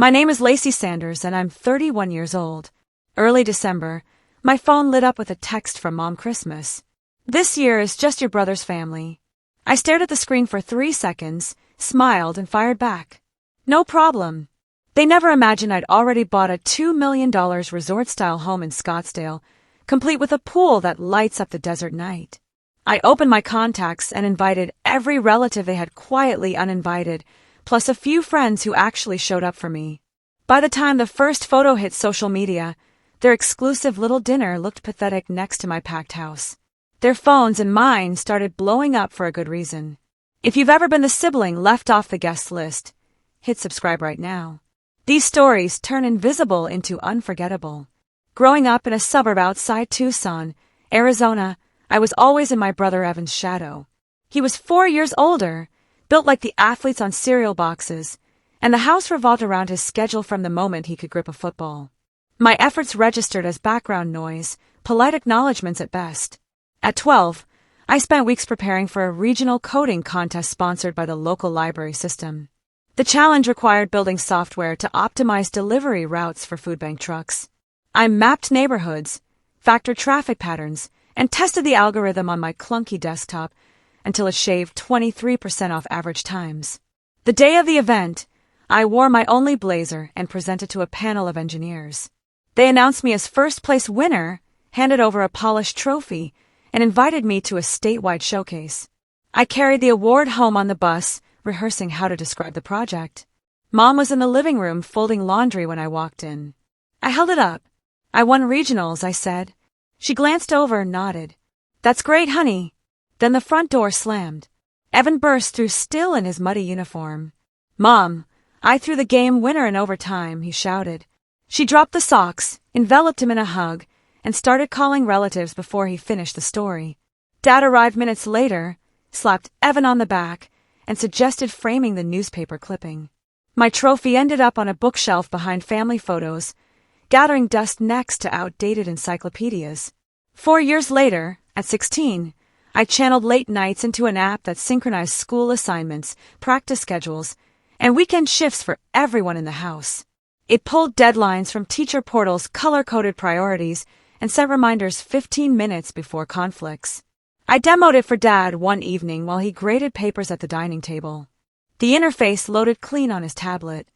My name is Lacey Sanders, and I'm 31 years old. Early December, my phone lit up with a text from Mom Christmas. This year is just your brother's family. I stared at the screen for 3 seconds, smiled, and fired back. No problem. They never imagined I'd already bought a $2 million resort-style home in Scottsdale, complete with a pool that lights up the desert night. I opened my contacts and invited every relative they had quietly uninvited, plus a few friends who actually showed up for me. By the time the first photo hit social media, their exclusive little dinner looked pathetic next to my packed house. Their phones and mine started blowing up for a good reason. If you've ever been the sibling left off the guest list, hit subscribe right now. These stories turn invisible into unforgettable. Growing up in a suburb outside Tucson, Arizona, I was always in my brother Evan's shadow. He was 4 years older, built like the athletes on cereal boxes, and the house revolved around his schedule from the moment he could grip a football. My efforts registered as background noise, polite acknowledgments at best. At 12, I spent weeks preparing for a regional coding contest sponsored by the local library system. The challenge required building software to optimize delivery routes for food bank trucks. I mapped neighborhoods, factored traffic patterns, and tested the algorithm on my clunky desktop until it shaved 23% off average times. The day of the event, I wore my only blazer and presented to a panel of engineers. They announced me as first-place winner, handed over a polished trophy, and invited me to a statewide showcase. I carried the award home on the bus, rehearsing how to describe the project. Mom was in the living room folding laundry when I walked in. I held it up. I won regionals, I said. She glanced over and nodded. That's great, honey. Then the front door slammed. Evan burst through still in his muddy uniform. Mom, I threw the game winner in overtime, he shouted. She dropped the socks, enveloped him in a hug, and started calling relatives before he finished the story. Dad arrived minutes later, slapped Evan on the back, and suggested framing the newspaper clipping. My trophy ended up on a bookshelf behind family photos, gathering dust next to outdated encyclopedias. 4 years later, at 16, I channeled late nights into an app that synchronized school assignments, practice schedules, and weekend shifts for everyone in the house. It pulled deadlines from teacher portals' color-coded priorities and sent reminders 15 minutes before conflicts. I demoed it for Dad one evening while he graded papers at the dining table. The interface loaded clean on his tablet.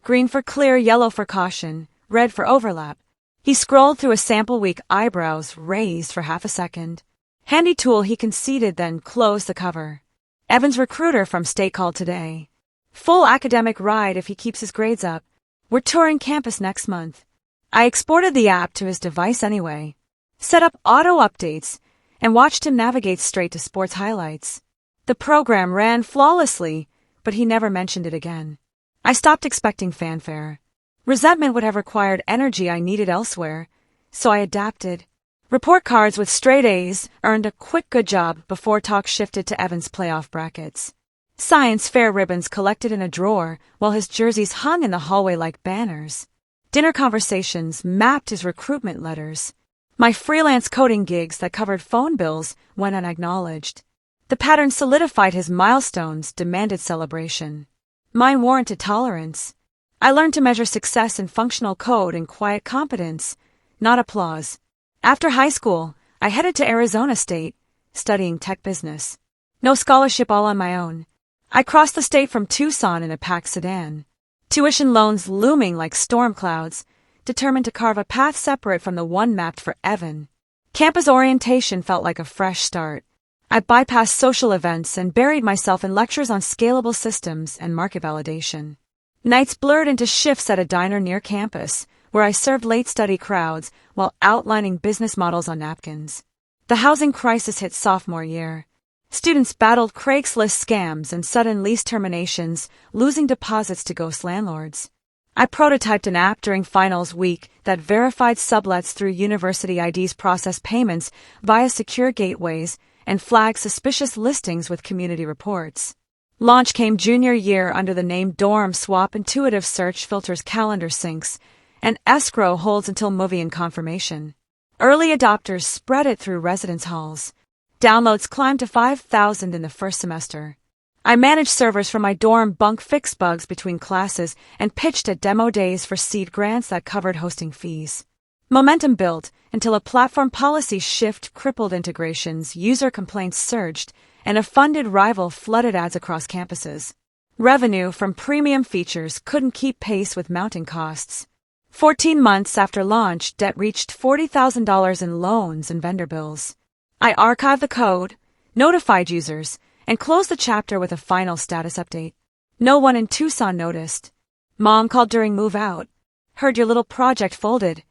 Green for clear, yellow for caution, red for overlap. He scrolled through a sample week, eyebrows raised for half a second. Handy tool, he conceded, then closed the cover. Evan's recruiter from state called today. Full academic ride if he keeps his grades up. We're touring campus next month. I exported the app to his device anyway, set up auto updates, and watched him navigate straight to sports highlights. The program ran flawlessly, but he never mentioned it again. I stopped expecting fanfare. Resentment would have required energy I needed elsewhere, so I adapted. Report cards with straight A's earned a quick good job before talk shifted to Evan's playoff brackets. Science fair ribbons collected in a drawer while his jerseys hung in the hallway like banners. Dinner conversations mapped his recruitment letters. My freelance coding gigs that covered phone bills went unacknowledged. The pattern solidified his milestones, demanded celebration. Mine warranted tolerance. I learned to measure success in functional code and quiet competence, not applause. After high school, I headed to Arizona State, studying tech business. No scholarship, all on my own. I crossed the state from Tucson in a packed sedan. Tuition loans looming like storm clouds, determined to carve a path separate from the one mapped for Evan. Campus orientation felt like a fresh start. I bypassed social events and buried myself in lectures on scalable systems and market validation. Nights blurred into shifts at a diner near campus, where I served late study crowds while outlining business models on napkins. The housing crisis hit sophomore year. Students battled Craigslist scams and sudden lease terminations, losing deposits to ghost landlords. I prototyped an app during finals week that verified sublets through university IDs, processed payments via secure gateways, and flagged suspicious listings with community reports. Launch came junior year under the name Dorm Swap. Intuitive search filters calendar syncs, and escrow holds until movie and confirmation. Early adopters spread it through residence halls. Downloads climbed to 5,000 in the first semester. I managed servers from my dorm bunk, fixed bugs between classes, and pitched at demo days for seed grants that covered hosting fees. Momentum built until a platform policy shift crippled integrations, user complaints surged, and a funded rival flooded ads across campuses. Revenue from premium features couldn't keep pace with mounting costs. 14 months after launch, debt reached $40,000 in loans and vendor bills. I archived the code, notified users, and closed the chapter with a final status update. No one in Tucson noticed. Mom called during move out. "Heard your little project folded,"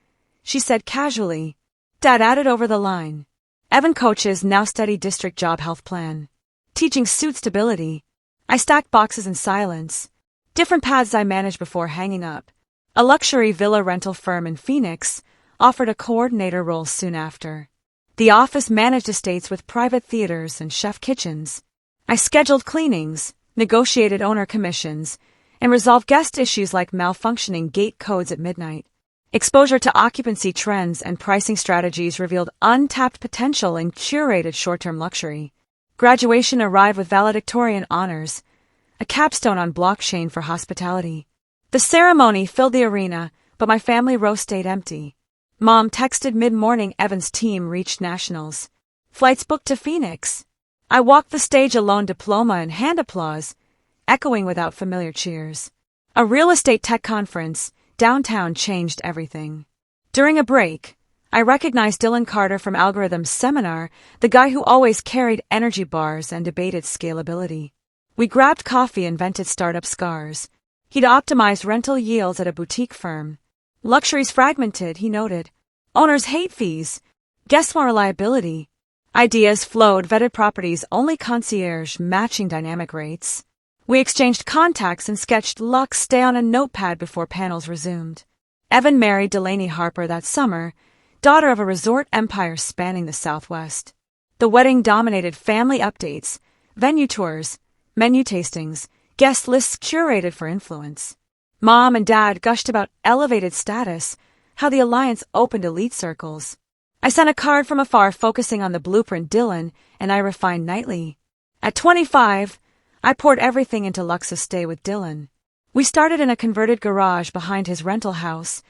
she said casually. Dad added over the line. "Evan coaches now study district job health plan. Teaching suit stability." I stacked boxes in silence. Different paths I managed before hanging up. A luxury villa rental firm in Phoenix offered a coordinator role soon after. The office managed estates with private theaters and chef kitchens. I scheduled cleanings, negotiated owner commissions, and resolved guest issues like malfunctioning gate codes at midnight. Exposure to occupancy trends and pricing strategies revealed untapped potential in curated short-term luxury. Graduation arrived with valedictorian honors, a capstone on blockchain for hospitality. The ceremony filled the arena, but my family row stayed empty. Mom texted mid-morning Evan's team reached nationals. Flights booked to Phoenix. I walked the stage alone, diploma and hand applause, echoing without familiar cheers. A real estate tech conference downtown changed everything. During a break, I recognized Dylan Carter from Algorithm's seminar, the guy who always carried energy bars and debated scalability. We grabbed coffee and vented startup scars. He'd optimized rental yields at a boutique firm. Luxury's fragmented, he noted. Owners hate fees. Guests want reliability. Ideas flowed, vetted properties, only concierge, matching dynamic rates. We exchanged contacts and sketched LuxeStay on a notepad before panels resumed. Evan married Delaney Harper that summer, daughter of a resort empire spanning the Southwest. The wedding dominated family updates, venue tours, menu tastings, guest lists curated for influence. Mom and Dad gushed about elevated status, how the alliance opened elite circles. I sent a card from afar focusing on the blueprint Dylan and I refined nightly. At 25, I poured everything into LuxeStay with Dylan. We started in a converted garage behind his rental house,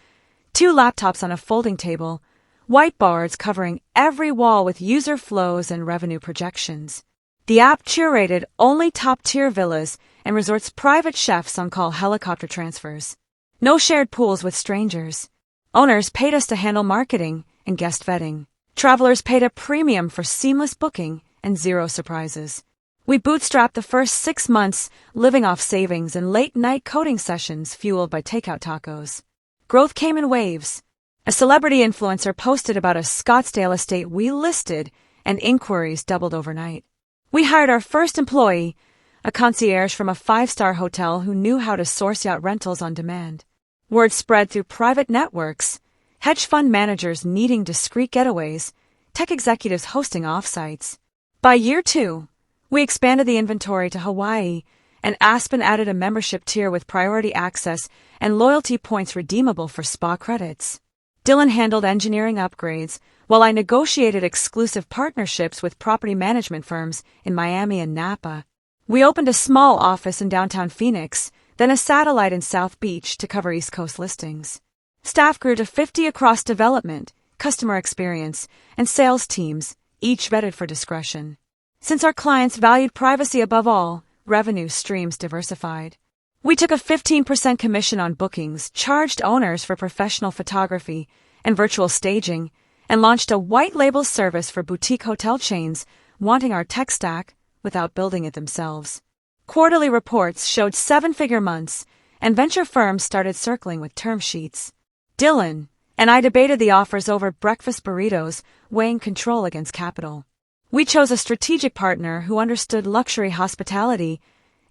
2 laptops on a folding table, whiteboards covering every wall with user flows and revenue projections. The app curated only top-tier villas and resorts' private chefs on call helicopter transfers. No shared pools with strangers. Owners paid us to handle marketing and guest vetting. Travelers paid a premium for seamless booking and 0 surprises. We bootstrapped the first 6 months, living off savings and late-night coding sessions fueled by takeout tacos. Growth came in waves. A celebrity influencer posted about a Scottsdale estate we listed, and inquiries doubled overnight. We hired our first employee, a concierge from a 5-star hotel who knew how to source yacht rentals on demand. Word spread through private networks, hedge fund managers needing discreet getaways, tech executives hosting offsites. By year 2, we expanded the inventory to Hawaii, and Aspen added a membership tier with priority access and loyalty points redeemable for spa credits. Dylan handled engineering upgrades, while I negotiated exclusive partnerships with property management firms in Miami and Napa. We opened a small office in downtown Phoenix, then a satellite in South Beach to cover East Coast listings. Staff grew to 50 across development, customer experience, and sales teams, each vetted for discretion. Since our clients valued privacy above all, revenue streams diversified. We took a 15% commission on bookings, charged owners for professional photography and virtual staging, and launched a white-label service for boutique hotel chains wanting our tech stack without building it themselves. Quarterly reports showed 7-figure months, and venture firms started circling with term sheets. Dylan and I debated the offers over breakfast burritos, weighing control against capital. We chose a strategic partner who understood luxury hospitality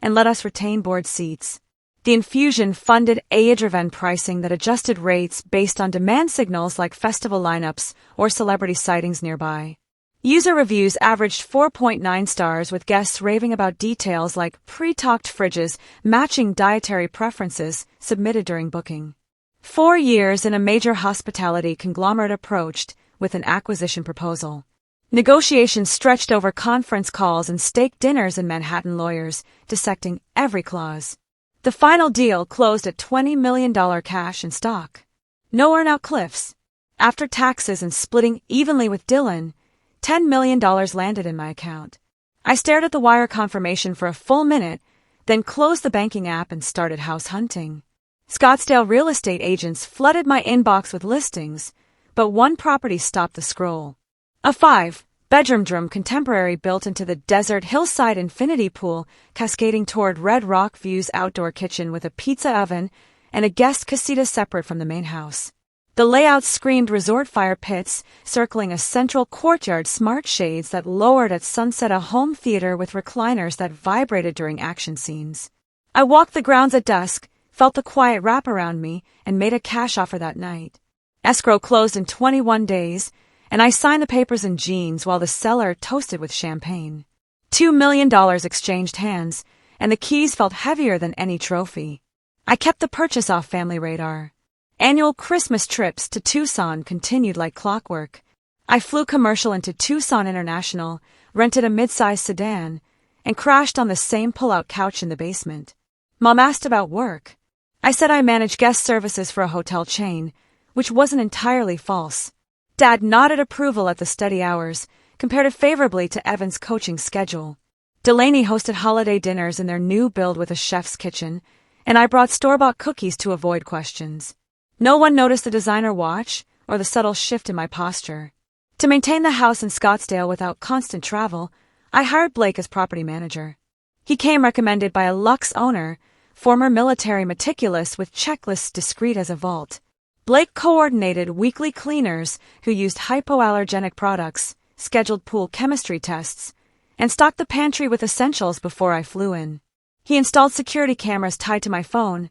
and let us retain board seats. The infusion funded AI-driven pricing that adjusted rates based on demand signals like festival lineups or celebrity sightings nearby. User reviews averaged 4.9 stars, with guests raving about details like pre-talked fridges matching dietary preferences submitted during booking. 4 years in a major hospitality conglomerate approached with an acquisition proposal. Negotiations stretched over conference calls and steak dinners and Manhattan lawyers, dissecting every clause. The final deal closed at $20 million cash in stock. No earn-out cliffs. After taxes and splitting evenly with Dylan, $10 million landed in my account. I stared at the wire confirmation for a full minute, then closed the banking app and started house hunting. Scottsdale real estate agents flooded my inbox with listings, but one property stopped the scroll. A 5-bedroom contemporary built into the desert hillside infinity pool cascading toward Red Rock View's outdoor kitchen with a pizza oven and a guest casita separate from the main house. The layout screamed resort fire pits, circling a central courtyard, smart shades that lowered at sunset, a home theater with recliners that vibrated during action scenes. I walked the grounds at dusk, felt the quiet wrap around me, and made a cash offer that night. Escrow closed in 21 days, and I signed the papers in jeans while the seller toasted with champagne. $2 million exchanged hands, and the keys felt heavier than any trophy. I kept the purchase off family radar. Annual Christmas trips to Tucson continued like clockwork. I flew commercial into Tucson International, rented a mid-sized sedan, and crashed on the same pull-out couch in the basement. Mom asked about work. I said I managed guest services for a hotel chain, which wasn't entirely false. Dad nodded approval at the study hours, compared it favorably to Evan's coaching schedule. Delaney hosted holiday dinners in their new build with a chef's kitchen, and I brought store-bought cookies to avoid questions. No one noticed the designer watch or the subtle shift in my posture. To maintain the house in Scottsdale without constant travel, I hired Blake as property manager. He came recommended by a Lux owner, former military meticulous with checklists discreet as a vault. Blake coordinated weekly cleaners who used hypoallergenic products, scheduled pool chemistry tests, and stocked the pantry with essentials before I flew in. He installed security cameras tied to my phone,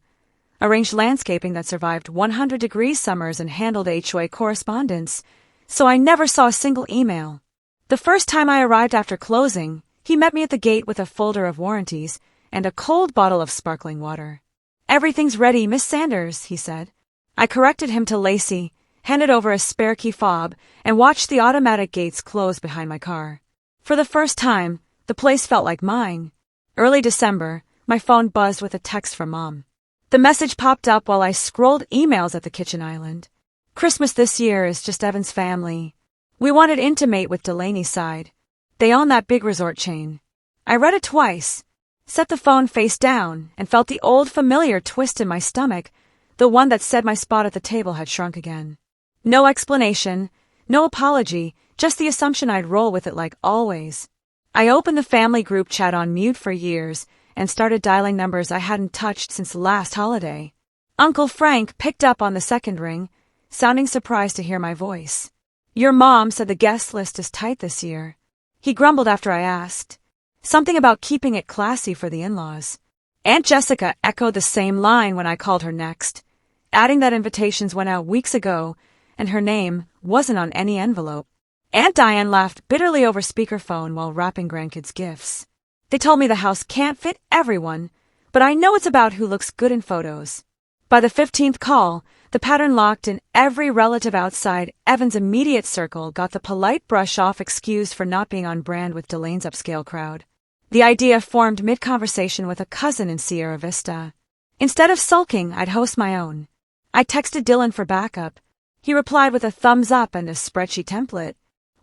arranged landscaping that survived 100-degree summers, and handled HOA correspondence, so I never saw a single email. The first time I arrived after closing, he met me at the gate with a folder of warranties and a cold bottle of sparkling water. "Everything's ready, Miss Sanders," he said. I corrected him to Lacey, handed over a spare key fob, and watched the automatic gates close behind my car. For the first time, the place felt like mine. Early December, my phone buzzed with a text from Mom. The message popped up while I scrolled emails at the kitchen island. "Christmas this year is just Evan's family. We wanted to intimate with Delaney's side. They own that big resort chain." I read it twice, set the phone face down, and felt the old familiar twist in my stomach, the one that said my spot at the table had shrunk again. No explanation, no apology, just the assumption I'd roll with it like always. I opened the family group chat on mute for years and started dialing numbers I hadn't touched since last holiday. Uncle Frank picked up on the second ring, sounding surprised to hear my voice. "Your mom said the guest list is tight this year." He grumbled after I asked. Something about keeping it classy for the in-laws. Aunt Jessica echoed the same line when I called her next, adding that invitations went out weeks ago and her name wasn't on any envelope. Aunt Diane laughed bitterly over speakerphone while wrapping grandkids' gifts. "They told me the house can't fit everyone, but I know it's about who looks good in photos." By the 15th call, the pattern locked in. Every relative outside Evan's immediate circle got the polite brush-off excuse for not being on brand with Delane's upscale crowd. The idea formed mid-conversation with a cousin in Sierra Vista. Instead of sulking, I'd host my own. I texted Dylan for backup. He replied with a thumbs up and a spreadsheet template.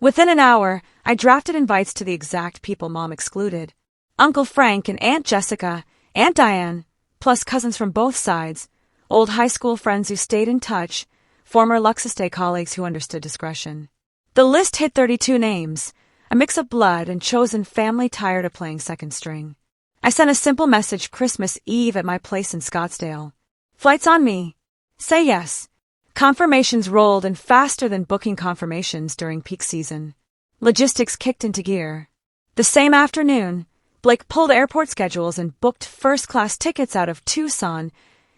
Within an hour, I drafted invites to the exact people Mom excluded. Uncle Frank and Aunt Jessica, Aunt Diane, plus cousins from both sides, old high school friends who stayed in touch, former LuxeStay colleagues who understood discretion. The list hit 32 names, a mix of blood and chosen family tired of playing second string. I sent a simple message Christmas Eve at my place in Scottsdale. "Flights on me. Say yes." Confirmations rolled in faster than booking confirmations during peak season. Logistics kicked into gear. The same afternoon, Blake pulled airport schedules and booked first-class tickets out of Tucson,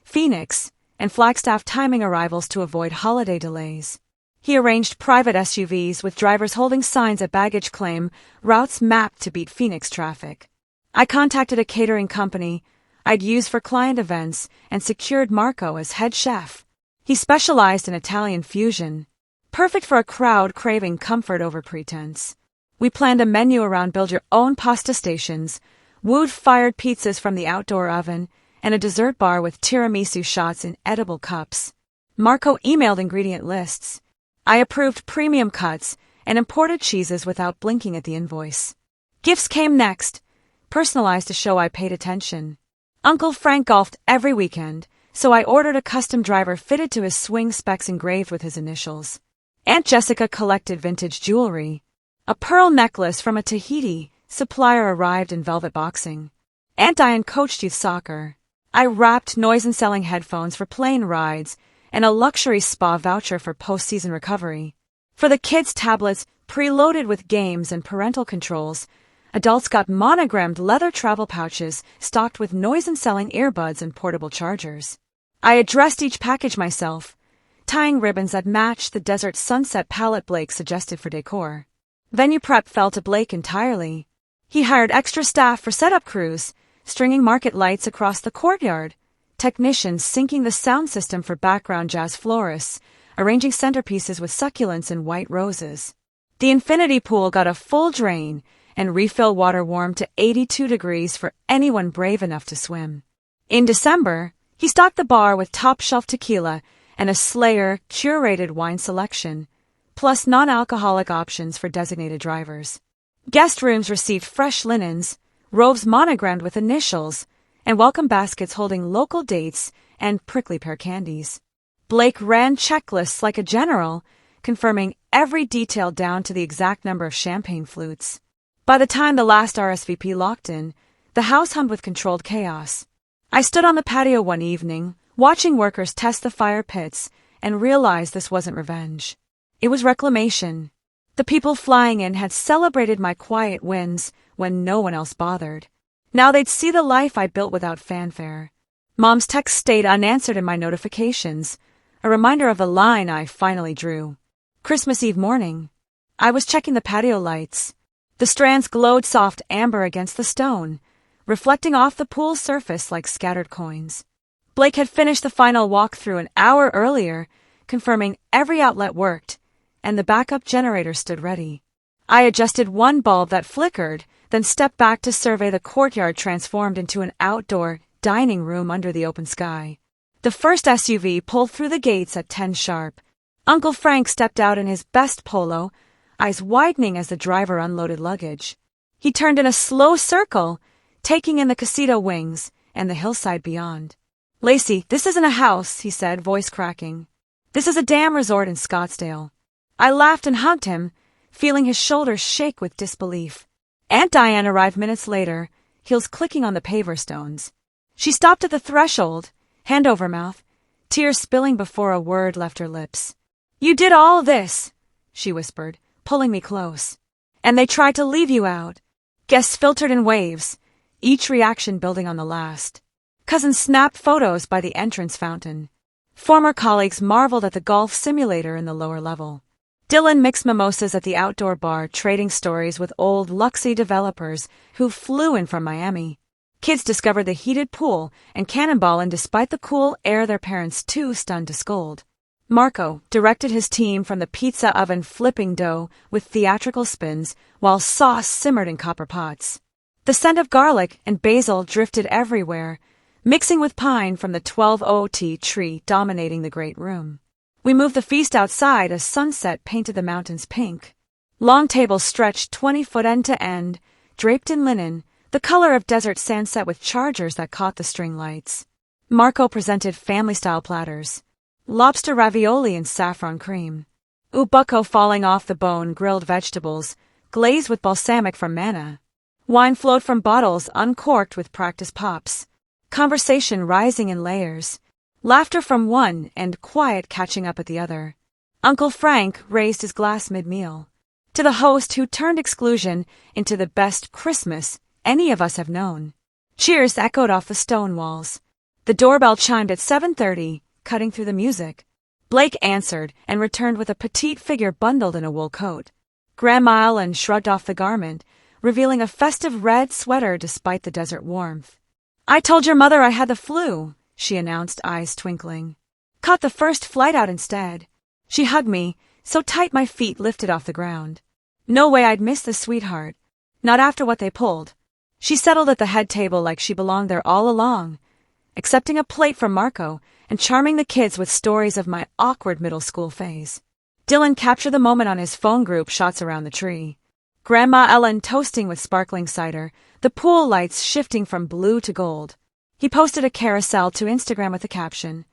Phoenix, and Flagstaff, timing arrivals to avoid holiday delays. He arranged private SUVs with drivers holding signs at baggage claim, routes mapped to beat Phoenix traffic. I contacted a catering company I'd used for client events and secured Marco as head chef. He specialized in Italian fusion, perfect for a crowd craving comfort over pretense. We planned a menu around build-your-own pasta stations, wood-fired pizzas from the outdoor oven, and a dessert bar with tiramisu shots in edible cups. Marco emailed ingredient lists. I approved premium cuts and imported cheeses without blinking at the invoice. Gifts came next, personalized to show I paid attention. Uncle Frank golfed every weekend, so I ordered a custom driver fitted to his swing specs engraved with his initials. Aunt Jessica collected vintage jewelry. A pearl necklace from a Tahiti supplier arrived in velvet boxing. Aunt Diane coached youth soccer. I wrapped noise-and-selling headphones for plane rides and a luxury spa voucher for post-season recovery. For the kids' tablets, preloaded with games and parental controls, adults got monogrammed leather travel pouches stocked with noise-and-selling earbuds and portable chargers. I addressed each package myself, tying ribbons that matched the desert sunset palette Blake suggested for decor. Venue prep fell to Blake entirely. He hired extra staff for setup crews, stringing market lights across the courtyard, technicians syncing the sound system for background jazz florists, arranging centerpieces with succulents and white roses. The infinity pool got a full drain, and refill water warmed to 82 degrees for anyone brave enough to swim. In December, he stocked the bar with top-shelf tequila and a Slayer curated wine selection, plus non-alcoholic options for designated drivers. Guest rooms received fresh linens, robes monogrammed with initials, and welcome baskets holding local dates and prickly pear candies. Blake ran checklists like a general, confirming every detail down to the exact number of champagne flutes. By the time the last RSVP locked in, the house hummed with controlled chaos. I stood on the patio one evening, watching workers test the fire pits, and realized this wasn't revenge. It was reclamation. The people flying in had celebrated my quiet wins when no one else bothered. Now they'd see the life I built without fanfare. Mom's text stayed unanswered in my notifications, a reminder of the line I finally drew. Christmas Eve morning. I was checking the patio lights. The strands glowed soft amber against the stone, reflecting off the pool's surface like scattered coins. Blake had finished the final walkthrough an hour earlier, confirming every outlet worked, and the backup generator stood ready. I adjusted one bulb that flickered, then stepped back to survey the courtyard transformed into an outdoor dining room under the open sky. The first SUV pulled through the gates at 10 sharp. Uncle Frank stepped out in his best polo, eyes widening as the driver unloaded luggage. He turned in a slow circle, taking in the casita wings and the hillside beyond. "Lacey, this isn't a house," he said, voice cracking. "This is a damn resort in Scottsdale." I laughed and hugged him, feeling his shoulders shake with disbelief. Aunt Diane arrived minutes later, heels clicking on the paver stones. She stopped at the threshold, hand over mouth, tears spilling before a word left her lips. "You did all this," she whispered, pulling me close. "And they tried to leave you out." Guests filtered in waves, each reaction building on the last. Cousins snapped photos by the entrance fountain. Former colleagues marveled at the golf simulator in the lower level. Dylan mixed mimosas at the outdoor bar, trading stories with old Luxey developers who flew in from Miami. Kids discovered the heated pool and cannonballing despite the cool air their parents too stunned to scold. Marco directed his team from the pizza oven flipping dough with theatrical spins while sauce simmered in copper pots. The scent of garlic and basil drifted everywhere, mixing with pine from the 12OT tree dominating the great room. We moved the feast outside as sunset painted the mountains pink. Long tables stretched 20-foot end to end, draped in linen, the color of desert sunset with chargers that caught the string lights. Marco presented family-style platters. Lobster ravioli and saffron cream. Ubucco falling off the bone grilled vegetables, glazed with balsamic from manna. Wine flowed from bottles uncorked with practice pops. Conversation rising in layers. Laughter from one and quiet catching up at the other. Uncle Frank raised his glass mid-meal. To the host who turned exclusion into the best Christmas any of us have known. Cheers echoed off the stone walls. The doorbell chimed at 7:30, cutting through the music. Blake answered and returned with a petite figure bundled in a wool coat. Grandma Ellen shrugged off the garment, revealing a festive red sweater despite the desert warmth. "I told your mother I had the flu," she announced, eyes twinkling. "Caught the first flight out instead." She hugged me, so tight my feet lifted off the ground. No way I'd miss the sweetheart. Not after what they pulled. She settled at the head table like she belonged there all along, accepting a plate from Marco and charming the kids with stories of my awkward middle school phase. Dylan captured the moment on his phone group shots around the tree. Grandma Ellen toasting with sparkling cider, the pool lights shifting from blue to gold. He posted a carousel to Instagram with a caption,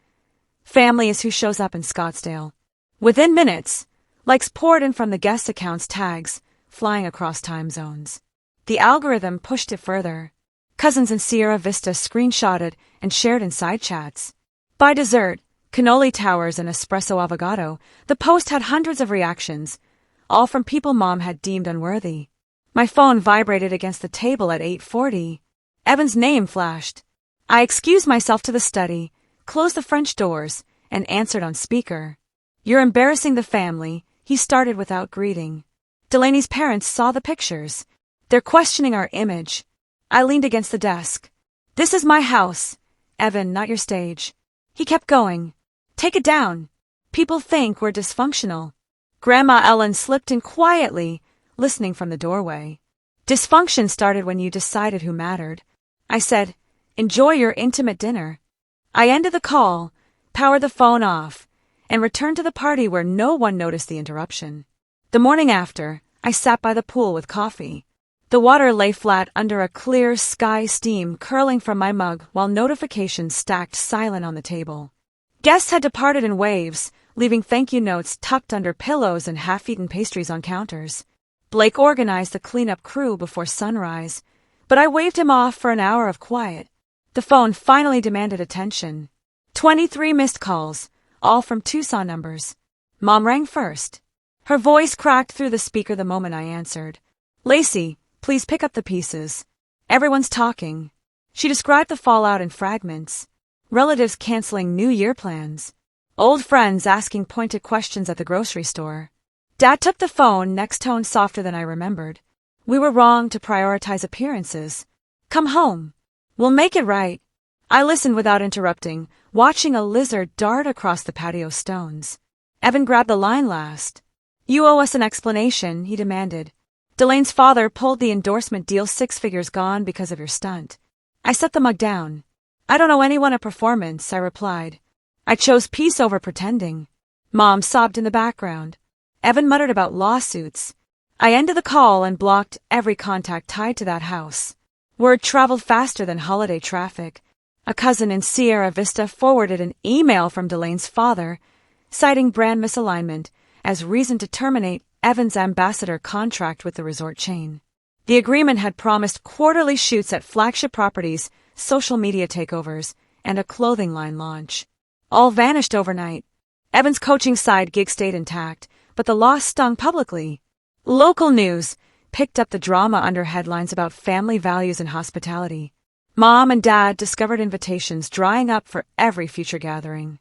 "Family is who shows up in Scottsdale." Within minutes, likes poured in from the guest accounts' tags, flying across time zones. The algorithm pushed it further. Cousins in Sierra Vista screenshotted and shared in side chats. By dessert, cannoli towers and espresso avocado, the post had hundreds of reactions, all from people Mom had deemed unworthy. My phone vibrated against the table at 8:40. Evan's name flashed. I excused myself to the study, closed the French doors, and answered on speaker. "You're embarrassing the family," he started without greeting. Delaney's parents saw the pictures. They're questioning our image. I leaned against the desk. "This is my house. Evan, not your stage." He kept going. "Take it down. People think we're dysfunctional." Grandma Ellen slipped in quietly, listening from the doorway. "Dysfunction started when you decided who mattered." I said, "Enjoy your intimate dinner." I ended the call, powered the phone off, and returned to the party where no one noticed the interruption. The morning after, I sat by the pool with coffee. The water lay flat under a clear sky, steam curling from my mug while notifications stacked silent on the table. Guests had departed in waves, leaving thank you notes tucked under pillows and half-eaten pastries on counters. Blake organized the cleanup crew before sunrise, but I waved him off for an hour of quiet. The phone finally demanded attention. 23 missed calls, all from Tucson numbers. Mom rang first. Her voice cracked through the speaker the moment I answered. "Lacey, please pick up the pieces. Everyone's talking." She described the fallout in fragments. Relatives canceling New Year plans. Old friends asking pointed questions at the grocery store. Dad took the phone, next tone softer than I remembered. "We were wrong to prioritize appearances. Come home. We'll make it right." I listened without interrupting, watching a lizard dart across the patio stones. Evan grabbed the line last. "You owe us an explanation," he demanded. "Delaine's father pulled the endorsement deal, 6 figures gone because of your stunt." I set the mug down. "I don't owe anyone a performance," I replied. "I chose peace over pretending." Mom sobbed in the background. Evan muttered about lawsuits. I ended the call and blocked every contact tied to that house. Word traveled faster than holiday traffic. A cousin in Sierra Vista forwarded an email from Delaine's father, citing brand misalignment as reason to terminate Evan's ambassador contract with the resort chain. The agreement had promised quarterly shoots at flagship properties, social media takeovers, and a clothing line launch. All vanished overnight. Evan's coaching side gig stayed intact, but the loss stung publicly. Local news picked up the drama under headlines about family values and hospitality. Mom and Dad discovered invitations drying up for every future gathering.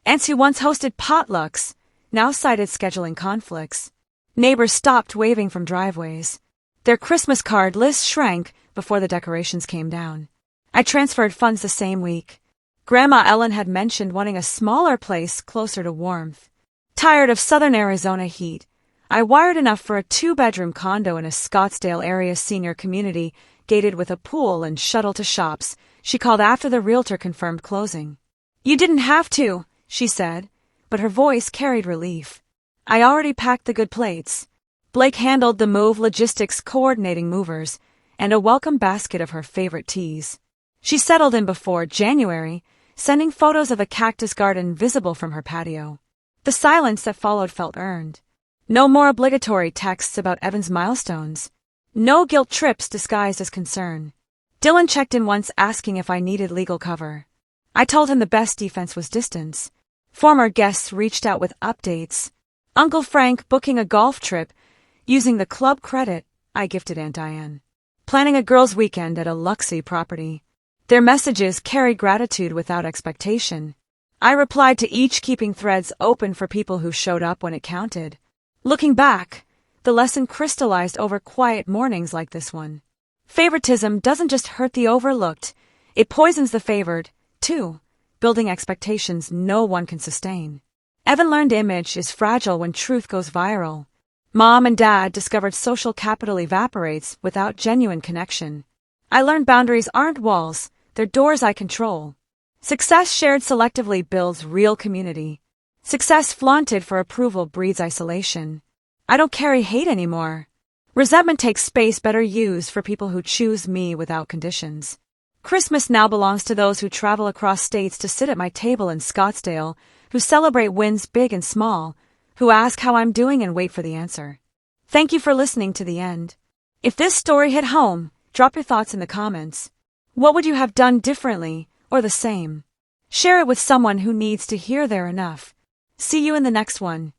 Aunts who once hosted potlucks now cited scheduling conflicts. Neighbors stopped waving from driveways. Their Christmas card lists shrank before the decorations came down. I transferred funds the same week. Grandma Ellen had mentioned wanting a smaller place closer to warmth. Tired of southern Arizona heat, I wired enough for a 2-bedroom condo in a Scottsdale area senior community, gated with a pool and shuttle to shops, she called after the realtor confirmed closing. "You didn't have to," she said, but her voice carried relief. I already packed the good plates. Blake handled the move, logistics coordinating movers, and a welcome basket of her favorite teas. She settled in before January, sending photos of a cactus garden visible from her patio. The silence that followed felt earned. No more obligatory texts about Evan's milestones. No guilt trips disguised as concern. Dylan checked in once asking if I needed legal cover. I told him the best defense was distance. Former guests reached out with updates. Uncle Frank booking a golf trip using the club credit I gifted Aunt Diane. Planning a girls' weekend at a Lacey property. Their messages carried gratitude without expectation. I replied to each, keeping threads open for people who showed up when it counted. Looking back, the lesson crystallized over quiet mornings like this one. Favoritism doesn't just hurt the overlooked, it poisons the favored, too, building expectations no one can sustain. Evan learned image is fragile when truth goes viral. Mom and Dad discovered social capital evaporates without genuine connection. I learned boundaries aren't walls, they're doors I control. Success shared selectively builds real community. Success flaunted for approval breeds isolation. I don't carry hate anymore. Resentment takes space better used for people who choose me without conditions. Christmas now belongs to those who travel across states to sit at my table in Scottsdale, who celebrate wins big and small, who ask how I'm doing and wait for the answer. Thank you for listening to the end. If this story hit home, drop your thoughts in the comments. What would you have done differently or the same? Share it with someone who needs to hear they're enough. See you in the next one.